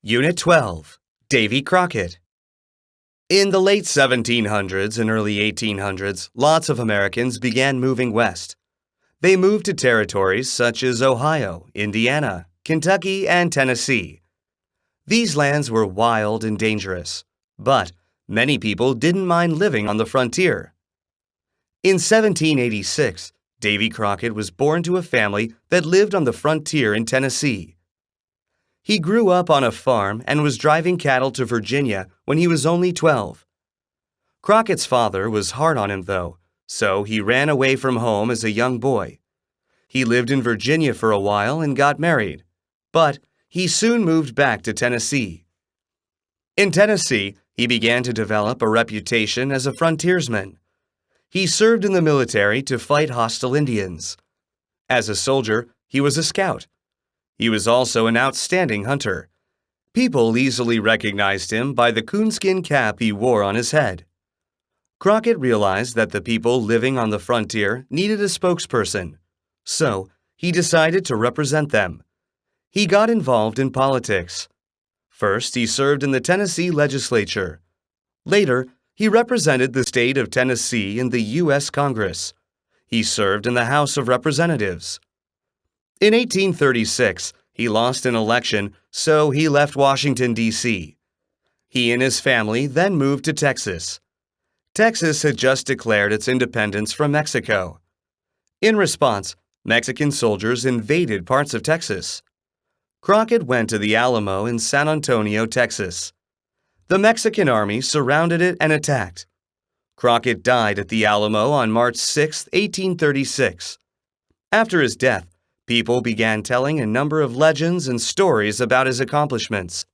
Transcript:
Unit 12, Davy Crockett. In the late 1700s and early 1800s, lots of Americans began moving west. They moved to territories such as Ohio, Indiana, Kentucky, and Tennessee. These lands were wild and dangerous, but many people didn't mind living on the frontier. In 1786, Davy Crockett was born to a family that lived on the frontier in Tennessee. He grew up on a farm and was driving cattle to Virginia when he was only 12. Crockett's father was hard on him, though, so he ran away from home as a young boy. He lived in Virginia for a while and got married, but he soon moved back to Tennessee. In Tennessee, he began to develop a reputation as a frontiersman. He served in the military to fight hostile Indians. As a soldier, he was a scout. He was also an outstanding hunter. People easily recognized him by the coonskin cap he wore on his head. Crockett realized that the people living on the frontier needed a spokesperson, so he decided to represent them. He got involved in politics. First, he served in the Tennessee legislature. Later, he represented the state of Tennessee in the U.S. Congress. He served in the House of Representatives. In 1836, he lost an election, so he left Washington, D.C. He and his family then moved to Texas. Texas had just declared its independence from Mexico. In response, Mexican soldiers invaded parts of Texas. Crockett went to the Alamo in San Antonio, Texas. The Mexican army surrounded it and attacked. Crockett died at the Alamo on March 6, 1836. After his death, people began telling a number of legends and stories about his accomplishments.